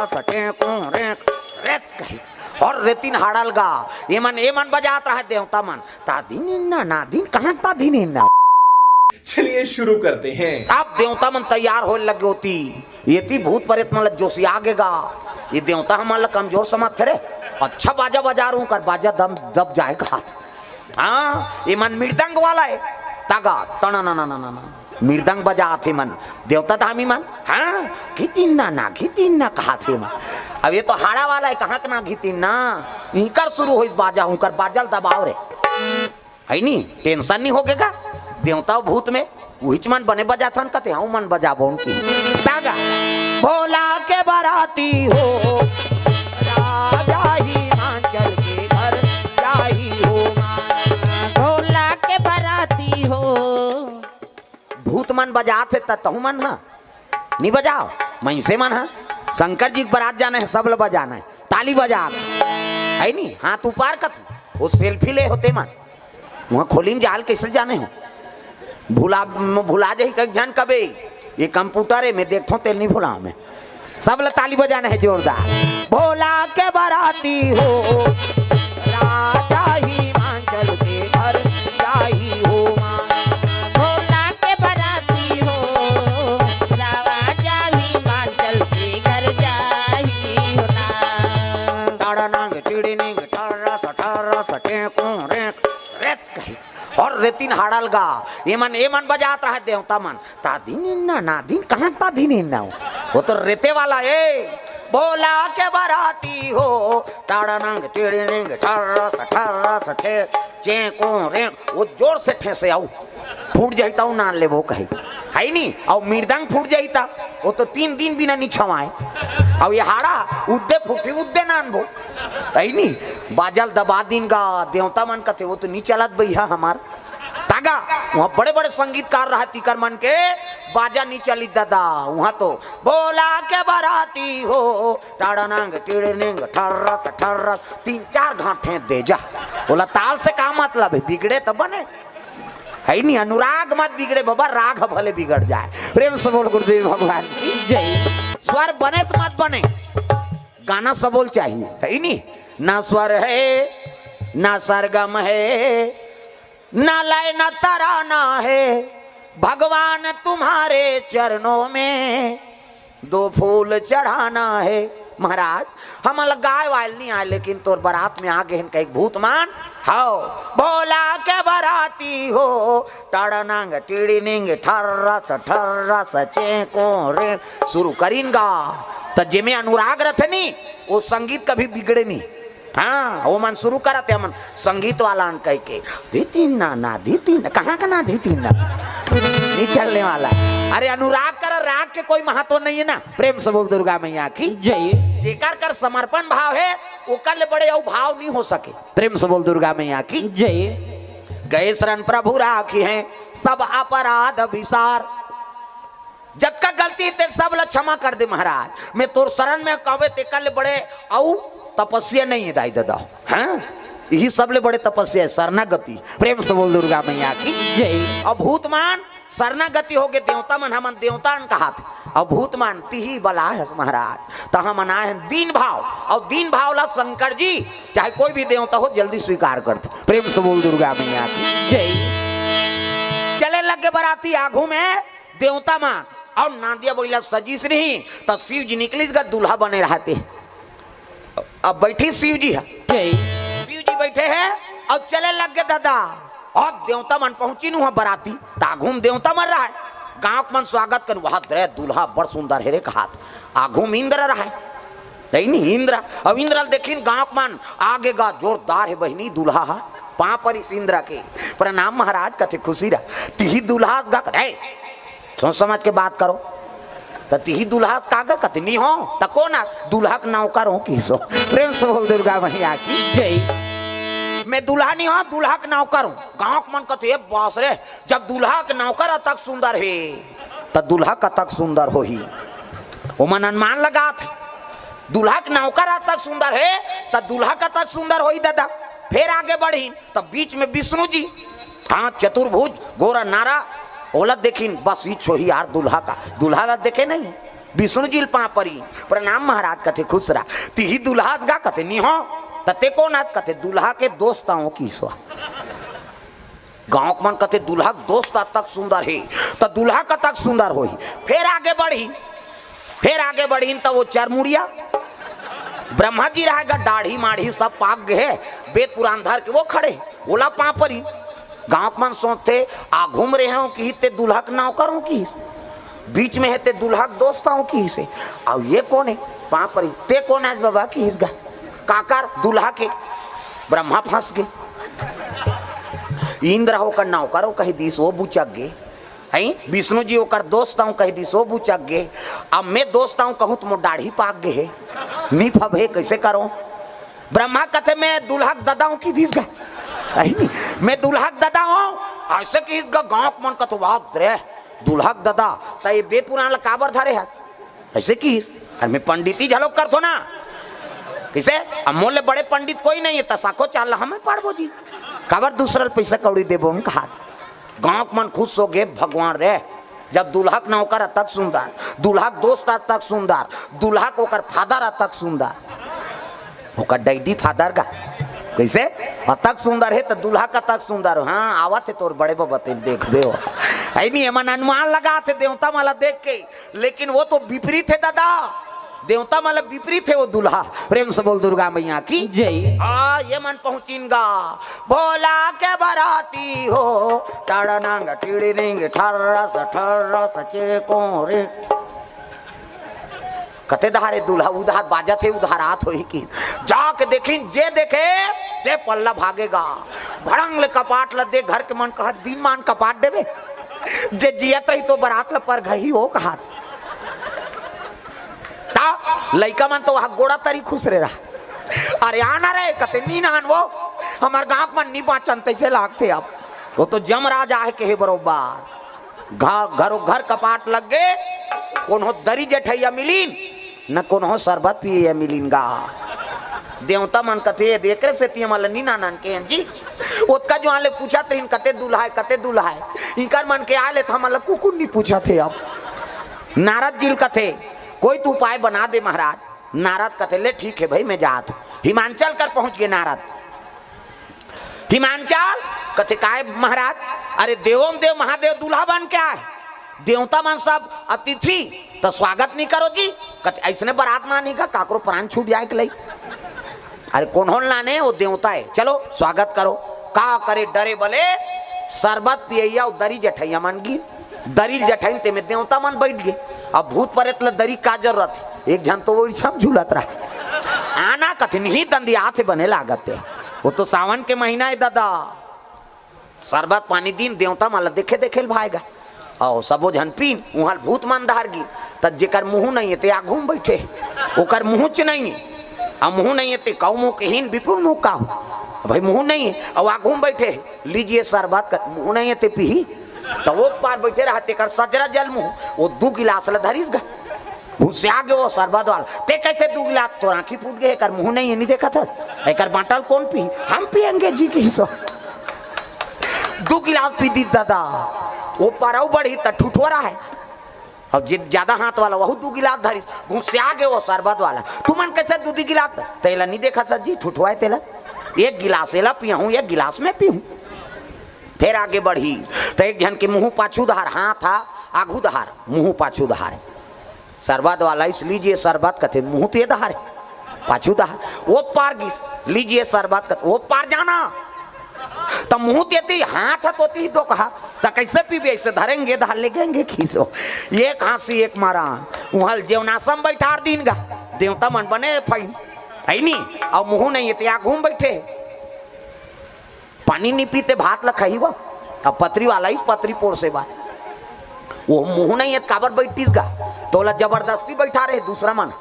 सटे को rake rake कही और रेतिन हाड़ल गा ये मन बजात रहा देवता मन ता दिन ना दिन कहाँ ता दिन ना। चलिए शुरू करते हैं। अब देवता मन तैयार हो लगे होती ये थी भूत प्रेत मन जोशी आगेगा ये देवता हमारा कमजोर समझ थे रे अच्छा बाजा बजा रू कर बाजा दम दब जाएगा। हाँ ये मन मृदंग वाला है तागा तना ना ना ना ना मृदंग बजा थे मन देवता धामी मन। हाँ घितिन ना कहा थे मन अब ये तो हाड़ा वाला है कहाँ के ना घितिन ना इकर शुरू हो बाजा हूँ कर बाजल दबाव रे है नी टेंशन नहीं होगेगा देवता भूत में वही मन बने बजा था कहते हाँ मन बजा बो उनकी तागा भोला के बाराती हो राजा हिमाचल के घर जाही हो भोला के बाराती हो भूत मन बजा थे तहु मन हा नहीं बजाओ मैं से मन हा शंकर जी बारात जाना है सब लोग बजाना है ताली बजा है नी हाथ ऊपर का वो सेल्फी ले होते मन वहाँ खोली जाल कैसे जाने हो भुला जाही कहीं जान कबे ये कंप्यूटर है मैं देखता हूँ तेल नहीं भुला मैं सब लोग ताली बजाना है जोरदार भोला के बाराती हो राजा हिमाचल के घर जाही हो भोला के बाराती हो राजा हिमाचल के घर जाही हो ना टाड़ानांग टिड़िनिंग टारा सटे को रेक रेक कही और रेतिन हाड़ल गा ये मन बजात रहा देवता मन ता दिन ना दिन कहाँ ता दिन ना वो तो रेते वाला है भोला के बाराती हो टाड़ानांग टिड़िनिंग टारा सटे चे को रेक वो जोर से ठेसे आऊ फूट जाता हूँ नान ले वो कहे है नी और मृदंग फूट जाता वो तो 3 दिन बिना नहीं छवाए और ये हाड़ा उद्दे फूटे उद्दे नान बो है नी बाजल दबा दिन गा देवता मन का थे वो तो नहीं चलत भैया हमार तागा वहाँ बड़े बड़े संगीतकार रहा तीकर मन के बाजा नहीं चली दादा वहाँ तो भोला के बाराती हो टाड़ानांग टिड़िनिंग ठर्रस 3-4 घाटे दे जा बोला ताल से का मतलब है बिगड़े तो बने है नहीं अनुराग मत बिगड़े बाबा राग भले बिगड़ जाए प्रेम से बोल गुरुदेव भगवान की जय। स्वर बने तो मत बने गाना सबोल चाहिए है नहीं ना स्वर है ना सरगम है ना लय ना तराना है भगवान तुम्हारे चरणों में 2 फूल चढ़ाना है महाराज हम गाय वाल नहीं आए लेकिन तोर बारात में आगे हैं कई भूत मान हाओ भोला के बाराती हो टाड़ानांग टिड़िनिंग ठर्रस चे को रे शुरू करीनगा तो जिमे अनुराग रथ नहीं वो संगीत कभी बिगड़े नहीं। हाँ वो मन शुरू करते हमन संगीत वाला कह के धीतीन ना कहाँ का ना धीतीन ना नहीं चलने वाला। अरे अनुराग कर राग के कोई महत्व नहीं है ना। प्रेम से बोल दुर्गा मैया की जय। जेकर कर समर्पण भाव है वो कर ले बड़े और भाव नहीं हो सके। प्रेम से बोल दुर्गा मैया की जय। गए शरण प्रभु राखी हैं सब अपराध विसार जब का गलती ते सब ला क्षमा कर दे महाराज मैं तोर शरण में कहवे ते कर ले बड़े औ तपस्या नहीं है दाई दादा। हाँ यही सब ले बड़े तपस्या है शरणागति। प्रेम से बोल दुर्गा मैया की जय। अब भूतमान शरणागति हो गए देवता मन हमन देवता कहा थे अब भूतमान तिही बला है महाराज तो हम आए हैं दीन भाव और दीन भाव ला शंकर जी चाहे कोई भी देवता हो जल्दी स्वीकार करते। प्रेम से बोल दुर्गा मैया की जय। चले लगे बराती आगू में देवता मान और नादिया बोला सजीस नहीं तो शिव जी निकली दूल्हा बने रहते। अब बैठी शिव जी है शिव जी बैठे हैं और चले लग गए दादा और देवता मन पहुंची नु बराती ताघूम देवता मन रहा है गांव मन स्वागत कर वहां दरे दूल्हा बड़ सुंदर है रे कहात आघूम इंद्र रहा है नहीं इंद्र अब इंद्र देखिन गांव मन आगे गा जोरदार है बहनी दूल्हा है पां पर इस इंद्र के प्रणाम महाराज कथे खुशी रहा तिही दूल्हा गा सोच समझ के बात करो तो तिही दूल्हा कागा कते नहीं हो तो कौन दूल्हा का नौकर हो किसो। प्रेम से बोल दुर्गा मैया की जय। मैं दूल्हा नहीं हूँ दूल्हा का नौकर हूँ गाँव मन कते बास रे जब दूल्हा का नौकर तक सुंदर है तो दूल्हा का तक सुंदर हो ही वो मन अनुमान लगा थे दूल्हा का नौकर तक सुंदर है तो दूल्हा का तक सुंदर हो ही दादा। फिर आगे बढ़ी तो बीच में विष्णु जी हाँ चतुर्भुज गोरा नारा ओलत देखिन बस ही छो ही यार दूल्हा का देखे नहीं विष्णु जी पापरी प्रणाम महाराज कथे खुश रहा तिही दुल्हा गा कथे नी हो तते कौन आज कथे दुल्हा के दोस्ताओं की स्वा गांव मन कथे दुल्हा दोस्त तक सुंदर है तो दुल्हा का तक सुंदर हो फिर आगे बढ़ी तो वो चरमुड़िया ब्रह्मा जी रहेगा दाढ़ी माढ़ी सब पाक गए वेद पुराण धर के वो खड़े ओला पापरी गांव मन सोचते आ घूम रहे हो कि ते दुल्हा के नौकरों की बीच में है ते दुल्हा दोस्ताओं की से और ये कौन है पापरी ते कौन आज बाबा की हिस्गा काकर दुल्हा के ब्रह्मा फंस गए इंद्र होकर नौकरों कही दिस वो बुचक गए हैं विष्णु जी होकर दोस्ताओं कही दिस वो बुचक गए अब मैं दोस्ताओं कहूँ तो दाढ़ी पाक गए नी फबे कैसे करो ब्रह्मा कथे मैं दुल्हा ददाऊं की दिस गा मैं दुल्हा ददा हूं ऐसे कि गांव मन का तो बात रे दुल्हा ददा तो ये वेद पुराण काबर धरे है ऐसे कि अरे मैं पंडिती झलोक कर दो ना किसे अमोल्य बड़े पंडित कोई नहीं है तसाको चाल हमें पढ़बो जी काबर दूसरा पैसा कौड़ी देबो हम कहा गांव मन खुश हो गए भगवान रे जब दुल्हा नौकर तक सुंदर दुल्हा दोस्त तक सुंदर दुल्हा को कर फादर तक सुंदर ओकर डैडी फादर का कैसे तक सुंदर है तो दुल्हा का तक सुंदर हाँ आवत है तोर बड़े बते देखबे हो नहीं मन अनुमान लगा थे देवता माला देख के लेकिन वो तो विपरीत है दादा देवता माला विपरीत है वो दुल्हा प्रेम से बोल दुर्गा मैया की जय ये मन पहुंचीनगा भोला के बराती हो टाड़ानांग टीड़ी नेंगे ठर्रा सचे को रे कते धारे दुल्हा उधार बाजा थे उधार हाथ हो की जाके देखिन जे देखे जे पल्ला भागेगा भड़ंग ले कपाट ल दे घर के मन कहा दिन मान कपाट देवे जे जियत रही तो बरात ल पर घही हो कहा ता लइका मन तो वहां गोड़ा तरी खुश रे रहा अरे आना रे कते नी नान वो हमार गांव मन नी बाचन तैसे लागते अब वो तो जमराज आहे के है बरोबर घरों घर कपाट लग गए कोनो दरी जेठैया मिलीन न कोनो शरबत पिए मिलीन गा देवता मन कथे देखरे से तिया माला नी नानन के जी ओतका जो आले पूछा तरीन कते दूल्हा है इनकर मन के आले था माला कुकुर नहीं पूछा थे अब नारद जी कथे कोई तो उपाय बना दे महाराज नारद कथे ले ठीक है भाई मैं जात हिमांचल कर पहुंच गए नारद हिमांचल कथे काय महाराज अरे देवों देव महादेव दूल्हा बन के आए देवता मन सब अतिथि तो स्वागत नहीं करो जी कथे ऐसने बारात ना नहीं का काकरो प्राण छूट जाए के लई अरे कौन हो लाने वो देवता है चलो स्वागत करो का करे डरे बले शरबत पियैया दरी जठैया मन गी दरी जठैन ते में देवता मन बैठ गए अब भूत परेत ल दरी का जरूरत एक जन तो वो सब झूलत रहा आना कथिन ही दंदिया थे बने लागत है वो तो सावन के महीना है दादा शरबत पानी दिन देवता माला देखे देखे भाएगा और सबो जन पीन वहाँ भूत मन धार गी तब जेकर मुँह नहीं है ते आ घूम बैठे ओकर मुँह च नहीं है अब मुँह नहीं है ते कौ मुँह के हीन विपुल मुँह का हो भाई मुँह नहीं है और आ घूम बैठे लीजिए शरबत का मुँह नहीं है ते पी तो वो पार बैठे रहते कर सजरा जल मुँह वो 2 गिलास ल धरीस गा घुसे आ गए वो शरबत वाला ते कैसे 2 गिलास तो आँखी फूट गए कर मुँह नहीं है नहीं देखा था एक बाटल कौन पी हम पियेंगे जी की सब 2 गिलास पी दी दादा वो पाराऊ बढ़ी तो ठुठोरा है और जिद ज्यादा हाथ वाला वह 2 गिलास धरी घुसे आ गए वो शरबत वाला तुमन कैसे 2 गिलास तेला नहीं देखा था जी ठुठुआए तेला 1 गिलास एला पिया हूँ 1 गिलास में पी हूँ फिर आगे बढ़ी तो एक जन के मुँह पाछू धार हाथ था आगू धार मुँह पाछू धार शरबत वाला इस लीजिए शरबत कथे मुँह ते धार पाछू धार वो पार गिस लीजिए शरबत कथे वो पार जाना तो मुँह देती हाथ होती तो कहा तो कैसे पीबे ऐसे धरेंगे धार लेंगे खींचो एक हांसी एक मारा वहाँ जेवनासम बैठा दिन गा देवता मन बने फाइन है नहीं और मुँह नहीं है यहाँ घूम बैठे पानी नहीं पीते भात ल खही वो अब पतरी वाला ही पतरी पोर से बात वो मुँह नहीं है काबर बैठतीस गा तोला जबरदस्ती बैठा रहे दूसरा मन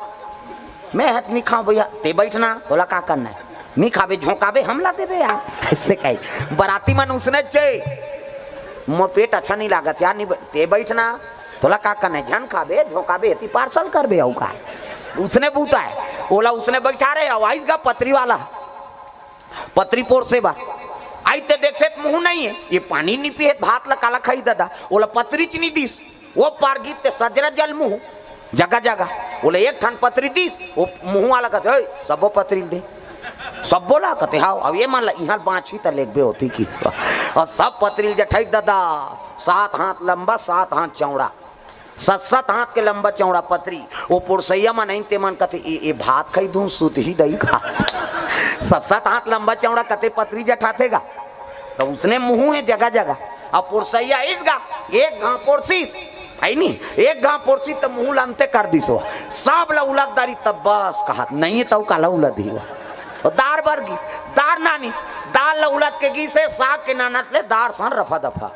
मैं हाथ नहीं खाऊं भैया ते बैठना तोला का करना है नहीं खावे झोंकावे हमला देवे यार ऐसे कही बराती मन उसने चे मोर पेट अच्छा नहीं लागत यार नहीं ते बैठना तोला का करना है झन खावे झोंकावे ती पार्सल करबे औ का उसने बूता है ओला उसने बैठा रहे आवाज गा पतरी वाला पतरी पोर से बा आई ते देखे मुँह नहीं है ये पानी नहीं पिए भात ला काला खाई दादा ओला पतरी च नहीं दिस वो पार गीत ते सजरा जल मुँह जगह जगह बोले एक ठन पत्री दीस वो मुँह वाला कहते "ओए, सबो पत्री दे सब बोला कहते हाँ अब ये मान ला यहाँ बाँछी तो लेगबे होती की और सब पत्री जठई दादा 7 हाथ लंबा 7 हाथ चौड़ा 7 हाथ के लंबा चौड़ा पत्री वो पुरसैया में नहीं ते मन कहते ये भात खाई दूं सुत ही दही खा 7 हाथ लंबा चौड़ा कहते पत्री जठातेगा तो उसने मुँह है जगह जगह अब पुरसैया इसगा एक घाव पोरसीस है नहीं एक घाव पोरसी तो मुँह लानते कर दिसो सब ला उलटदारी तब बस कहा नहीं तो काला उलट ही दार बरगीस दार नानिस दाल ला उलट के गीसे साग के नानस ले दार सन रफा दफा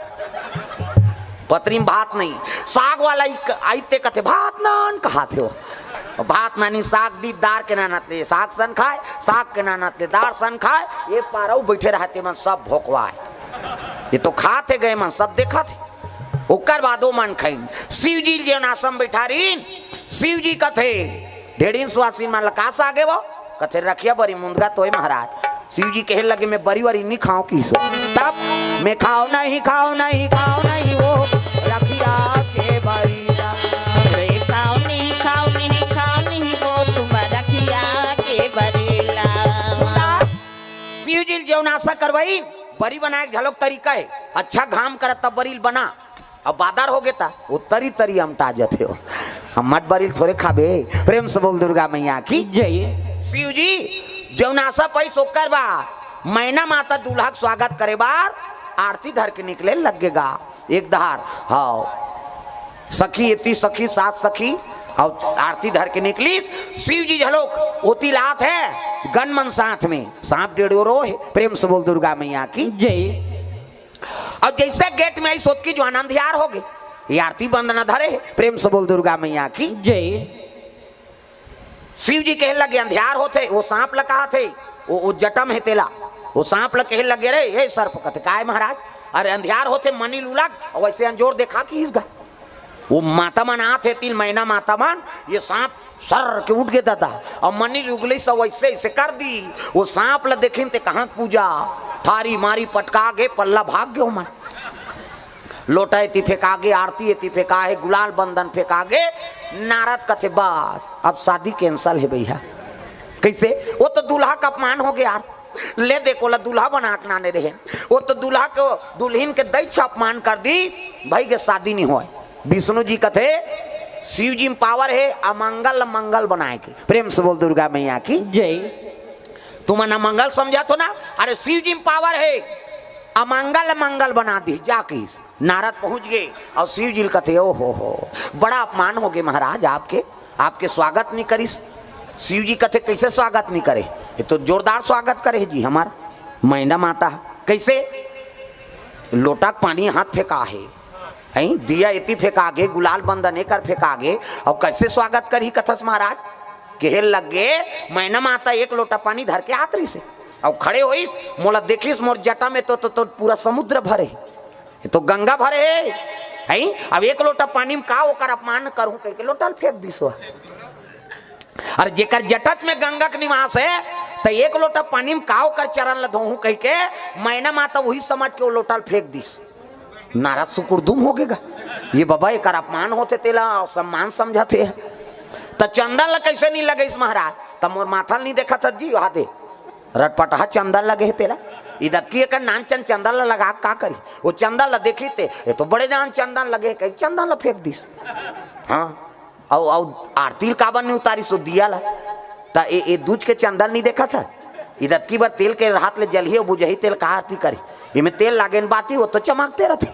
पत्री में भात नहीं साग वाला आईते कहते भात नान कहाते हो भात नानी साग दी दार के नानत ले साग सन खाए साग के नानत ले दार सन खाए ये पारऊ बैठे रहते मन सब भोकवाए ये तो खाते गए मन सब देखा थे ओकर बादो मन खाइन शिव जी जो आश्रम बैठा रहीन शिव जी कथे ढेड़ीन सुहासी मन लकास आगे वो कथे रखिया बरी मुंदगा तोय महाराज शिव जी कहे लगे मैं बरी वरी नहीं खाऊं किसो तब मैं खाओ नहीं वो रखिया के बरी अरे खाओ नहीं वो तुम रखिया के बरेला। शिव जी जो नाशा करवाई बरी बनाए झलक तरीका है अच्छा घाम कर तब बरील बना अब बादर हो गया वो तरी तरी हम ताजत हो हम मत बरील थोड़े खाबे प्रेम से बोल दुर्गा मैया की जय। शिव जी जौनासा पई सोकर बा मैना माता दूल्हा स्वागत करे बार आरती धर के निकले लगेगा एक धार हाँ सखी इतनी सखी 7 सखी और आरती धर के निकली शिव जी झलोक होती लात है गणमन साथ में सांप डेढ़ो रो है प्रेम से बोल दुर्गा मैया की जय। और जैसे गेट में आई सोत की जो आनंद यार हो गए ये आरती बंद न धरे प्रेम से बोल दुर्गा मैया की जय। शिव जी कहे लगे अंधियार होते वो सांप लगा थे वो जटम है तेला वो सांप लग कहे लगे रे ये सर्प कहते काय महाराज अरे अंधियार होते मनी लुलग और वैसे अंजोर देखा कि इसका वो माता मन आते 3 महीना माता मन ये सांप सर के उठ गया था और मनी लुगली सब वैसे ऐसे कर दी वो सांप ल देखिन ते कहाँ पूजा थारी मारी पटका गे पल्ला भाग गयो मन लोटा एती फेंका गे आरती एती फेंका है गुलाल बंधन फेंका गे नारद कथे बस अब शादी कैंसल है भैया कैसे वो तो दूल्हा का अपमान हो गया यार ले देखो ला दूल्हा बना के नाने रहे वो तो दूल्हा को दुल्हन के दैत्य अपमान कर दी भाई के शादी नहीं हुआ विष्णु जी कथे शिव जी में पावर है अमंगल मंगल बनाए के प्रेम से बोल दुर्गा मैया की जय। तुम मंगल समझा तो ना अरे शिव जी में पावर है अमंगल मंगल बना दी जाके नारद पहुंच गए और शिव जी कहते हो बड़ा अपमान हो गए महाराज आपके स्वागत नहीं करिस शिव जी कहते कैसे स्वागत नहीं करे ये तो जोरदार स्वागत करे जी हमारा मैना माता कैसे लोटा पानी हाथ फेंका है दिया इतनी फेंका गे गुलाल बंदन एकर फेंका गे और कैसे स्वागत करी कथस महाराज कहे लग गे मैना माता एक लोटा पानी धर के आतरी से और खड़े होइस मोला देखिस मोर जटा में तो पूरा समुद्र भरे ये तो गंगा भरे है अब एक लोटा पानी में का ओकर अपमान करूं कह के लोटा फेंक दिसो अरे जेकर जटच में गंगा के निवास है तो एक लोटा पानी में का ओकर चरण ल धोहूं कह के मैना माता वही समझ के वो लोटा फेंक दिस नाराज सुकुरदुम हो गएगा ये बाबा एक अपमान होते तेला सम्मान समझाते है तो चंदन ल कैसे नहीं लगे इस महाराज तब मोर माथा नहीं देखा था जी वहां दे रटपटा चंदन लगे है तेला इधर की एक नानचन चंदन ल लगा का करी वो चंदन ल देखी थे ये तो बड़े जान चंदन लगे कहीं चंदन ल फेंक दिस हाँ और आरती काबन नहीं उतारी सो दिया ला ता ये दूज के चंदन नहीं देखा था इधर की बार तेल के हाथ ले जलिए बुझही तेल का आरती करी इमें तेल लागे बाती वो तो चमकते रहते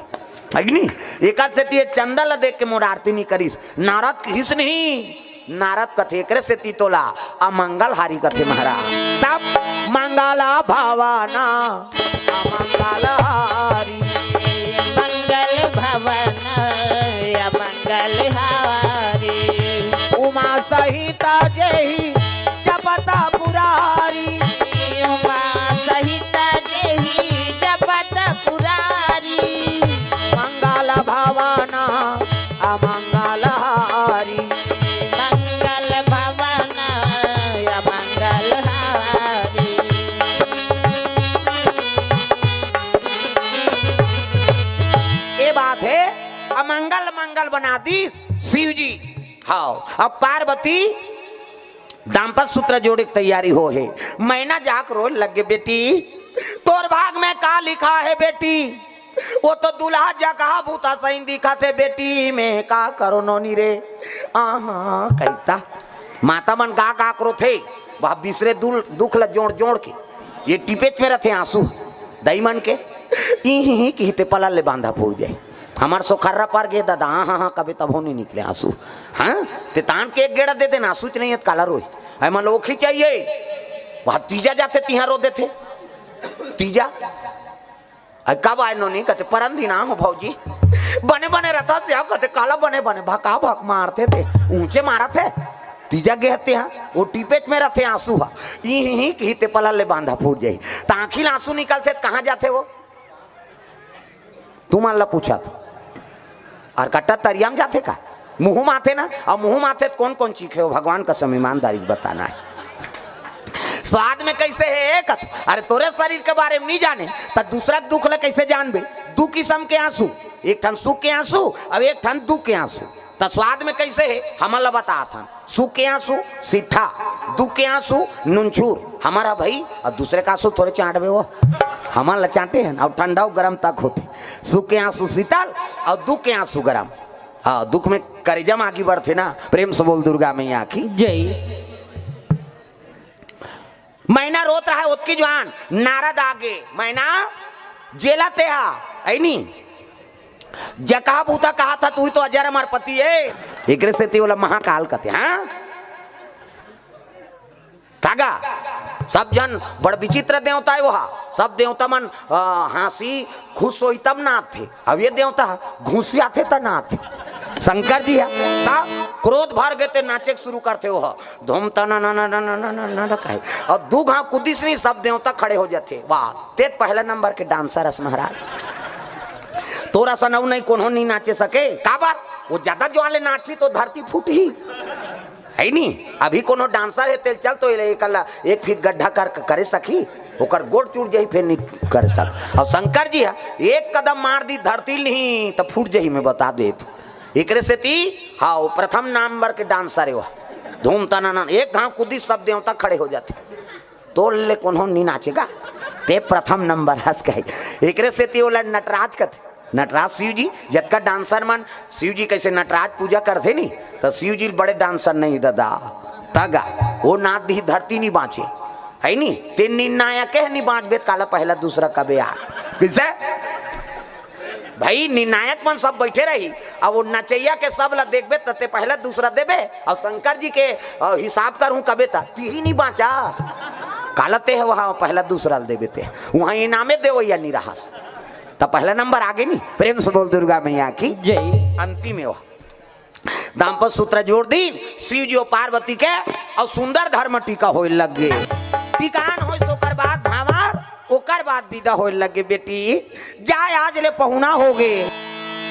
अग्नि एक से चंदन ला देख के मोर आरती नहीं करीस नारद किस नहीं नारद कथे करे से तीतोला अमंगल हारी कथे महाराज तब मंगला भावाना अमंगल हारी मंगल भवन अमंगल हारी उमा सहिता जेही जपता पुरारी उमा सहिता देही जपत पुरारी मंगल भावाना अमंगल हारी मंगल भवन अमंगल हारी। ये बात है अमंगल मंगल बना दी शिव जी हाँ, अब पार्वती दाम्पत्य सूत्र जोड़े की तैयारी हो है। मैना जाक रो लगे बेटी तोर भाग में का लिखा है बेटी, वो तो दुल्हा जा कहा भूता सही दिखा थे बेटी में का करो नोनी रे। आहा कहता माता मन का करो थे वह बिसरे दुख ल जोड़ जोड़ के ये टिपेच में रहते आंसू दई मन के ही कहते पला ले बांधा फूट जाए हमार सोखर्रा पार गे दादा। हाँ हाँ कभी तब हो नहीं निकले आंसू। हाँ ते तान के एक गेड़ा दे देना आंसू नहीं है काला रोई है मन लोखी चाहिए वह तीजा जाते तिहां रो देते तीजा कब आए नो नहीं कहते परम दिन हो भौजी बने बने रहता से कहते काला बने बने भका भक मारते थे ऊंचे मारा थे तीजा गहते हैं वो टीपेच में रहते आंसू ही कहते पला ले बांधा फूट जाए ताखिल आंसू निकलते कहाँ जाते वो तुम अल्लाह पूछा तो और कट्टा तरियाम जाते का मुंह माथे ना और मुंह माथे कौन कौन चीखे हो भगवान का सम ईमानदारी बताना है। स्वाद में कैसे है एक अरे तोरे शरीर के बारे में नहीं जाने तो दूसरा दुख ले कैसे जानबे। दू किस्म के आंसू एक ठन सुख के आंसू अब एक ठन दुख के आंसू तो स्वाद में कैसे है हमारा बता था सुख के आंसू सीठा दुख के आंसू नुनछूर हमारा भाई और दूसरे का आंसू थोड़े चाटबे वो हमारा लचाटे हैं और ठंडा गर्म तक होते सुख के आंसू शीतल और दुख के आंसू गर्म। हाँ दुख में करेजम आगे बढ़ते ना प्रेम से बोल दुर्गा मैया की जय। मैना रोत रहा है उसकी जवान नारद आगे मैना जेला ते ऐनी जका बूता कहा था तू तो अजर अमर पति है एक से ती बोला महाकाल कहते हाँ तागा सब जन बड़ विचित्र देवता है वहा सब देवता मन हंसी खुश हो तब नाथ थे अब ये देवता घूसिया थे तब नाथ थे शंकर जी है ता क्रोध भर गए थे नाचे शुरू करते हो धूम तना ना ना ना ना ना ना ना कहे और दू घाव कुदिस नहीं सब देवता खड़े हो जाते वाह ते पहला नंबर के डांसर रस महाराज तोरा सा नऊ नहीं कौन नहीं नाचे सके का बात वो ज्यादा जो वाले नाची तो धरती फूट ही है नहीं अभी कोनो डांसर है तेल चल तो एक फीट गड्ढा करे सकी ओकर गोड़ चूट जाई फिर नहीं कर सक और शंकर जी है एक कदम मार दी धरती नहीं तो फूट जाई मैं बता दे तो एक से ती हाँ वो प्रथम नंबर के डांसर है वह धूम तना एक घाव कुदी सब देवता खड़े हो जाते तो ले कौन नहीं नाचेगा ते प्रथम नंबर हंस गए एक से ती बोला नटराज का नटराज शिव जी जब का डांसर मन शिव जी कैसे नटराज पूजा करते नहीं तो शिव जी बड़े डांसर नहीं दादा तगा वो नाथ दी धरती नहीं बाँचे है नहीं तीन निर्णायक है नहीं बाँच बेत काला पहला दूसरा कबे यार किसे भाई निर्णायक मन सब बैठे रही और वो नचैया के सब ला देखबे तते पहला दूसरा देबे और शंकर जी के हिसाब करूं कबे ता ती ही नहीं बाँचा कालते है वहाँ पहला दूसरा देबे ते वहाँ इनामे दे या नहीं रहा तब पहला नंबर आगे नहीं प्रेम से बोल दुर्गा मैया की जय। अंतिम है दाम्पत्य सूत्र जोड़ दी शिव जी और पार्वती के और सुंदर धर्म टीका हो लग गए टिकान हो सोकर बाद भावर ओकर बाद विदा हो लगे बेटी जाए आज ले पहुना हो गए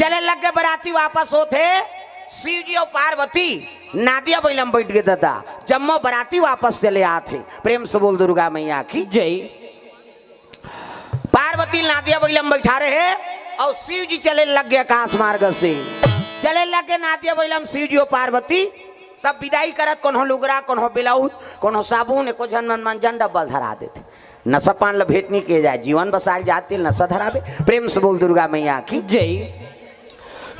चले लग गए बराती वापस होते शिव जी और पार्वती नादिया बैलम बैठ गए दादा जम्मो बराती वापस चले आते प्रेम से बोल दुर्गा मैया की जय। पार्वती नादिया बैलम बैठा रहे और शिव जी चले लग गए आकाश मार्ग से चले लग गए नादिया बैलम शिव जी और पार्वती सब विदाई करत कौन लुगरा कौन ब्लाउज कौन साबुन को झन डब्बल धरा देते नशा पान ला भेंट नहीं किए जाए जीवन बसाल जाते नशा धराबे प्रेम से बोल दुर्गा मैया की जय।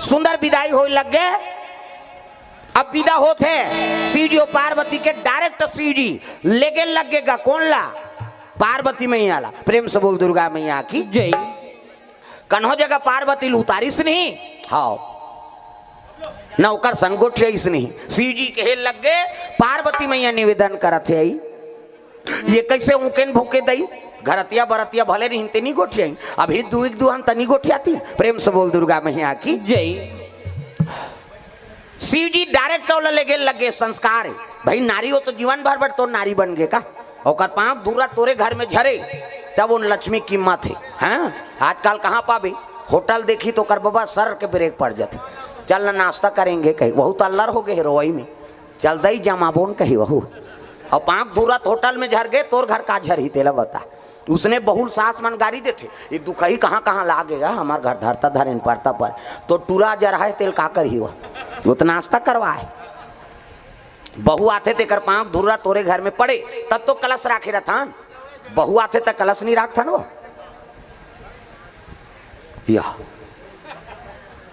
सुंदर विदाई हो लग गए अब विदा होते शिव जी और पार्वती के डायरेक्ट शिव जी लेके लग गएगा कौन ला पार्वती मैया ला प्रेम से बोल दुर्गा मैया की जय। कन्हो जगह पार्वती उतारिस नहीं हाँ नौकर संगोठ नहीं शिव जी के लग गए पार्वती मैया निवेदन करत है ये कैसे ऊकेन भूके दई घरतिया बरतिया भले नहीं नहीं गोठिया अभी दुहन तनी गोठियाती प्रेम से बोल दुर्गा मैया की जय। शिव जी डायरेक्ट लेके लगे संस्कार भाई नारी हो तो जीवन भर तो नारी बन गए का और पाँव दूरा तोरे घर में झरे तब उन लक्ष्मी कीमत है हाँ आजकल कहाँ पाबे होटल देखी तो कर बाबा सर के ब्रेक पड़ जाते चल ना नाश्ता करेंगे कहीं वहू तो अल्लर हो गए रोई में चल दई जमाबोन कही वहू और पाँव दूरा होटल में झर गए तोर घर का झर ही तेला बता उसने बहुल सास मन गाड़ी देते ये दुखई कहाँ कहाँ लागेगा हमार घर धरता धरेन पड़ता पर तो टूरा जरा है तेल का कर ही वह वो तो नाश्ता करवाए बहू आते तेकर पाँव धुर्रा तोरे घर में पड़े तब तो कलश राखे रहथान। बहू आते तक कलश नहीं राखथन वो। या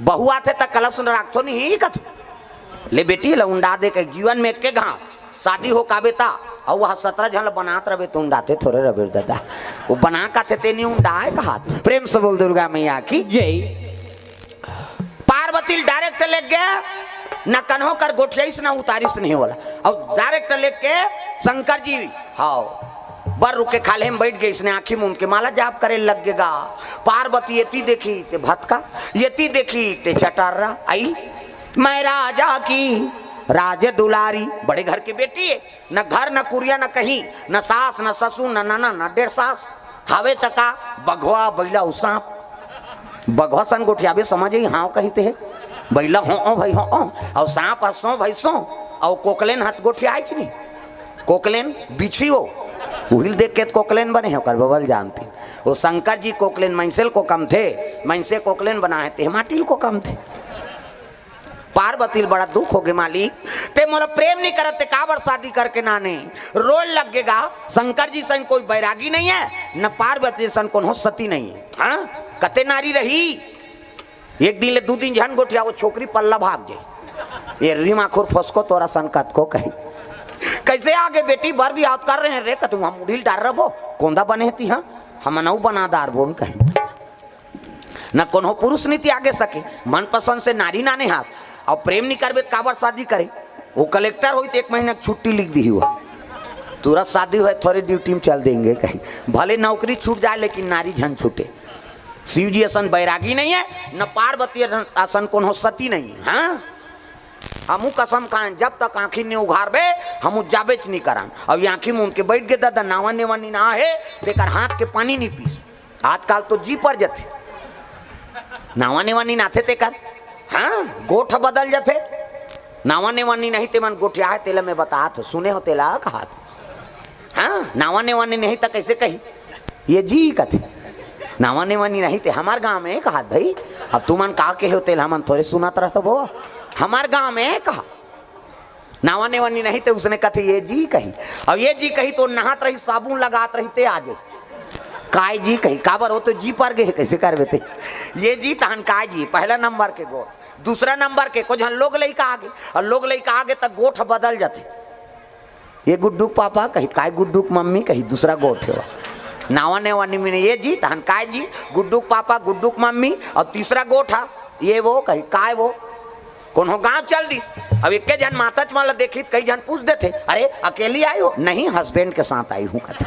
बहू आते तक कलश न राखथो नहीं कथ ले बेटी ल उंडा दे के जीवन में के घाव शादी हो का बेटा और वह 17 झन बनात रहे तो उंडाते थोड़े रहे दादा वो बना का थे नहीं उंडाए कहा। प्रेम से बोल दुर्गा मैया की जय। पार्वती डायरेक्ट ले गया न कन्हो कर गोठियाई से ना उतारिस नहीं होला और डायरेक्ट लेके शंकर जी हाँ बर रुके खाले में बैठ गए। इसने आंखी मुंह के माला जाप करे लग गएगा। पार्वती यति देखी ते भटका यति देखी ते चटारा आई मैं राजा की राज दुलारी बड़े घर की बेटी है न घर न कुरिया न कहीं न सास न ससुर न नाना न डेढ़ सास हावे तका बघवा बैला सांप बघवा सन गोठियाबे समझ हाँ कहते है बैला हो भाई हो और सांप हंसो भाई सो और कोकलेन हाथ गोठिया आई नहीं कोकलेन बिछी हो उहिल देख के कोकलेन बने होकर बबल जानती वो शंकर जी कोकलेन मैंसेल को कम थे मैंसे कोकलेन बनाए थे माटिल को कम थे। पार्वती बड़ा दुख हो गया मालिक ते मोला प्रेम नहीं करते काबर शादी करके नाने रोल लगेगा। शंकर जी सन कोई बैरागी नहीं है न पार्वती सन कौन सती नहीं है। हाँ कते नारी रही एक दिन ले 2 दिन झन गोठिया वो छोकरी पल्ला भाग गई ये रीमा खुर फसको तोरा सन कत को कही कैसे आगे बेटी भर भी याद कर रहे हैं रे कतु हम मुढ़ील डार रहो कोंदा बने थी। हाँ हम नौ बनादार बोन कहीं न कोनो पुरुष नीति आगे सके मनपसंद से नारी नाने हाथ और प्रेम नहीं करबे काबर शादी करे। वो कलेक्टर हुई तो 1 महीना छुट्टी लिख दी हुआ तुरंत शादी हुए थोड़ी ड्यूटी में चल देंगे कहीं भले नौकरी छूट जाए लेकिन नारी झन छूटे। शिव जी असन बैरागी नहीं है न पार्वती असन कोनो सती नहीं है। हाँ हमू कसम खाएं जब तक आँखी नहीं उघारबे हम जाबेच नहीं करान और आँखी मुँह के बैठ गए दादा नावा नेवानी ना है तेकर हाथ के पानी नहीं पीस आजकल तो जी पर जाते नावा नेवानी नाथे तेकर। हाँ गोठ बदल जाते नावा नेवानी नहीं ते मन गोठिया है तेला में बता तो सुने हो तेला कहा। हाँ नावा नेवानी नहीं तो कैसे कही ये जी कथे नावा नेवानी नहीं थे हमार गांव में कहा भाई अब तुमन का के हो तेला मन थोड़े सुनात रहता वो हमार गांव में कहा नावा नेवानी नहीं थे उसने कथे ये जी कही और ये जी कही तो नहात रही साबुन लगात रही ते आजे काय जी कही काबर हो तो जी पर गए कैसे कर बेते ये जी तहन काय जी पहला नंबर के गोठ दूसरा नंबर के को जहां लोग लइका आगे और लोग लइका आगे तक गोठ बदल जाते ये गुड्डूक पापा कही काय गुड्डूक मम्मी कही दूसरा गोठ है नावा नेवानी में ये जी तहन काय जी गुड्डूक पापा गुड्डूक मम्मी और तीसरा गोठा ये वो कही काय वो कौन हो गाँव चल दी। अब एक जन माता चमाला देखी कई जन पूछ देते अरे अकेली आई हो नहीं हस्बैंड के साथ आई हूँ कहते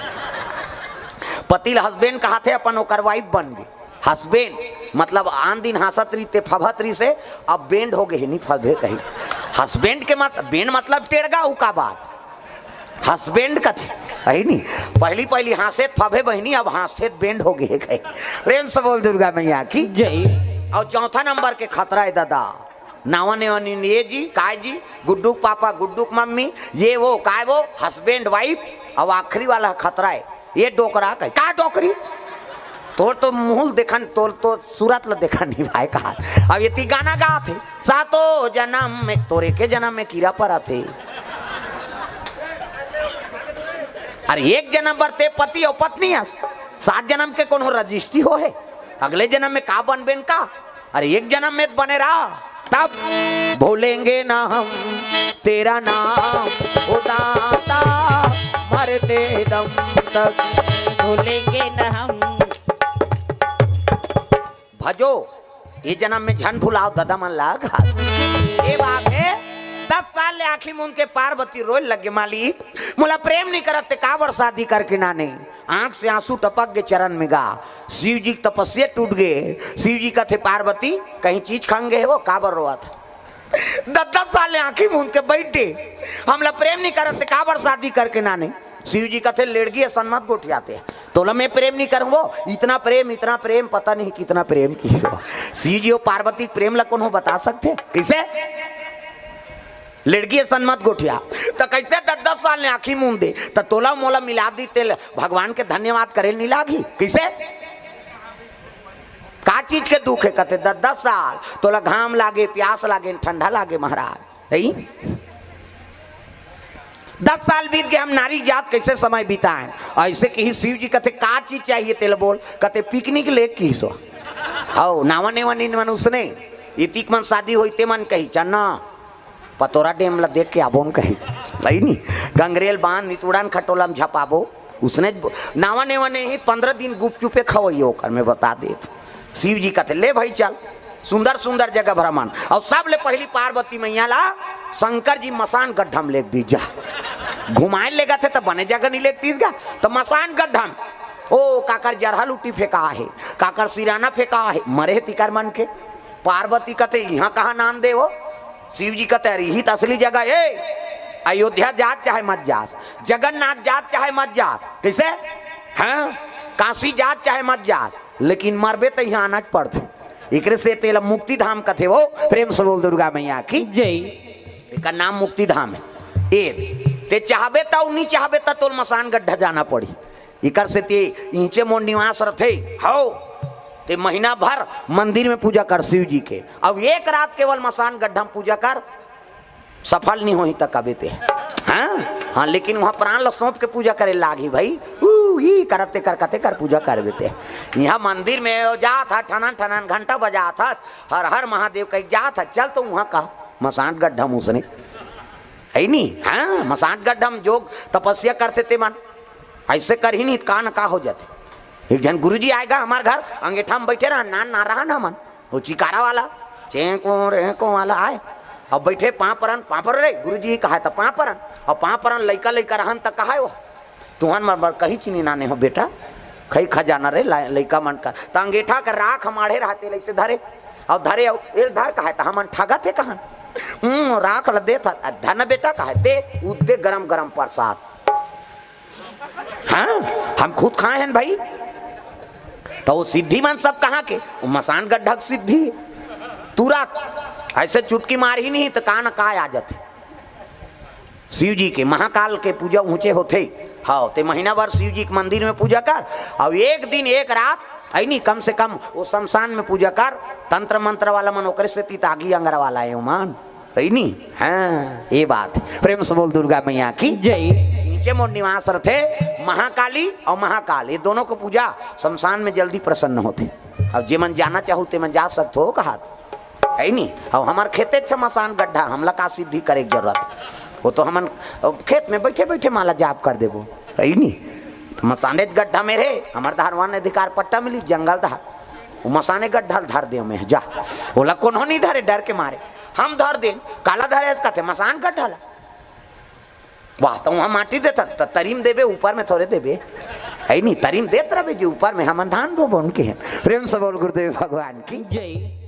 पति हस्बैंड कहा थे अपन ओकर वाइफ बन गई हस्बैंड मतलब आन दिन हंसत रही ते फभत रही से अब बैंड हो गए नहीं फबे कही हस्बैंड के मतलब बैंड मतलब टेढ़गा हु का बात हस्बैंड का थे है नहीं पहली पहली हंसे फबे बहनी अब हंसे बैंड हो गए कही। प्रेम से बोल दुर्गा मैया की जय। और चौथा नंबर के खतरा है दादा नावा नेवानी ये जी काय जी गुड्डूक पापा गुड्डूक मम्मी ये वो काय वो हस्बैंड वाइफ अब आखिरी वाला खतरा है ये डोकरा का डोकरी तोर तो मुहल देखा तोर तो सूरत ल देखा नहीं भाई कहा। अब ये ती गाना गा थे सातो जन्म में तोरे के जन्म में कीड़ा पड़ा थे अरे एक जन्म बरते पति और पत्नी 7 जन्म के कौन हो रजिस्ट्री हो है अगले जन्म में का बन बेन का अरे एक जन्म में बने रहा तब भूलेंगे ना हम तेरा नाम उदाता मरते दम तक भूलेंगे न हम भजो ये जन्म में झन भुलाओ दादा मन लाग ये बात है 10 साल ले आखिर में उनके पार्वती रोए लगे मालिक मोला प्रेम नहीं करते काबर शादी करके नाने आंख से आंसू टपक गए चरण में गा शिव जी तपस्या टूट गए शिव जी का थे पार्वती कहीं चीज खांगे है वो काबर रोआ था 10 साल ले आंखी में उनके बैठे हमला प्रेम नहीं करते काबर शादी करके नाने शिव जी का थे लेड़गी सन्मत गोठियाते तोला मैं प्रेम नहीं करूंगो इतना प्रेम पता नहीं कितना प्रेम की शिव जी और पार्वती प्रेम लकोन हो बता सकते कैसे लड़की सन्मत गोठिया तो कैसे 10 साल ने आँखी मूंद दे तो तोला मोला मिला दी तेल भगवान के धन्यवाद करे नहीं लागी कैसे का चीज के दुख है कहते 10 साल तोला घाम लागे प्यास लागे ठंडा लागे महाराज 10 साल बीत गए, हम नारी जात कैसे समय बिताएं। ऐसे कि शिव जी कहते का चीज चाहिए तेल बोल, कहते पिकनिक ले की सो आओ नावा नेवा नीन मन उसने इतिक मन शादी होते मन कही चन्ना पतोरा डेम ला देख के आबो कही भाई नहीं गंगरेल बांध नितुड़ान खटोला में झपाबो उसने नावा नेवा नहीं 15 दिन गुपचुपे खवैयो कर मैं बता दे। शिव जी कहते ले भाई चल सुंदर सुंदर जगह भ्रमण, और सब ले पहली पार्वती मैया ला शंकर जी मसान गड्ढा में लेक दी जा घुमाए लेगा थे तो बने जगह नहीं लेक तीस गा तो मसान गड्ढा में ओ काकर जरहा लुटी फेंका है, काकर सिराना फेंका है, मरे तिकर मन के। पार्वती कहते यहाँ कहाँ नाम दे वो, शिव जी कहते अरे ही तो असली जगह है, अयोध्या जात चाहे मत जास, जगन्नाथ जात चाहे मत जास, कैसे हाँ काशी जात चाहे मत जास, लेकिन मरबे तो यहाँ आना पड़ते। एक से तेल मुक्ति धाम कथे वो, प्रेम से बोल दुर्गा मैया की जय। एक नाम मुक्ति धाम है। ते चाहबे तो नहीं चाहबे तो तोल मसान गड्ढा जाना पड़ी। इकर से ते नीचे मोर निवास रथे हो ते महीना भर मंदिर में पूजा कर शिव जी के, अब एक रात केवल मसान गड्ढा में पूजा कर, सफल नहीं हो तक अबे ते हाँ लेकिन वहाँ प्राण ल सौंप के पूजा करे लागी भाई ही करते करते कर पूजा कर देते। यहाँ मंदिर में जा था ठनन ठनन घंटा बजा था हर हर महादेव कहीं जा था चल तो वहाँ का मसान गड्ढा उसने है नहीं हाँ मसान गड्ढा में जोग तपस्या करते थे मन ऐसे कर ही नहीं का न का हो जाते। एक जन गुरुजी आएगा हमारे घर अंगेठा में बैठे रहा ना रहा ना मन वो चिकारा वाला चेको रेको वाला आए अब बैठे पापड़ रे गुरुजी कहा था पापड़न और पापड़न लइका लइका रहन तक कहा वो तुहन मर कहीं चीनी नाने हो बेटा खई खजाना रे लइका मन कर तो अंगेठा कर राख हमारे रहते ऐसे धरे और धरे ए धर कहा था हम ठगा थे कहाँ राख ल दे था धन बेटा कहा दे उदे गरम गरम प्रसाद हाँ हम खुद खाए हैं भाई। तो वो सिद्धि मन सब कहाँ के वो मसान गड्ढा सिद्धि तुरंत ऐसे चुटकी मार ही नहीं तो कहा न कहा आ जाते। शिव जी के महाकाल के पूजा ऊंचे होते हाँ ते महीना भर शिव जी के मंदिर में पूजा कर और एक दिन एक रात आई नहीं कम से कम वो शमशान में पूजा कर, तंत्र मंत्र वाला मन ओकरे से तीतागी अंगरा वाला है मान है नहीं हाँ ये बात। प्रेम से बोल दुर्गा मैया की जय। नीचे मोर निवास रथे महाकाली और महाकाल ये दोनों को पूजा शमशान में जल्दी प्रसन्न होते। अब जे मन जाना चाहो ते मन जा सकते हो कहा है नहीं। अब हमारे खेते मसान गड्ढा हमला का सिद्धि करे की जरूरत वो तो हम खेत में बैठे बैठे माला जाप कर देबो है नहीं। तो मसाने गड्ढा में रे हमारे धारवान अधिकार पट्टा मिली जंगल धार वो मसाने गड्ढा धर दे में जा बोला कौन नहीं धरे डर के मारे हम धर दे काला धरे कहते मसान गड्ढा ला वाह तो वहाँ माटी देता तरीम देबे ऊपर में थोड़े देबे है नहीं तरीम देते रहे जी ऊपर में हम धान बो उनके हैं। प्रेम से बोल गुरुदेव भगवान की जय।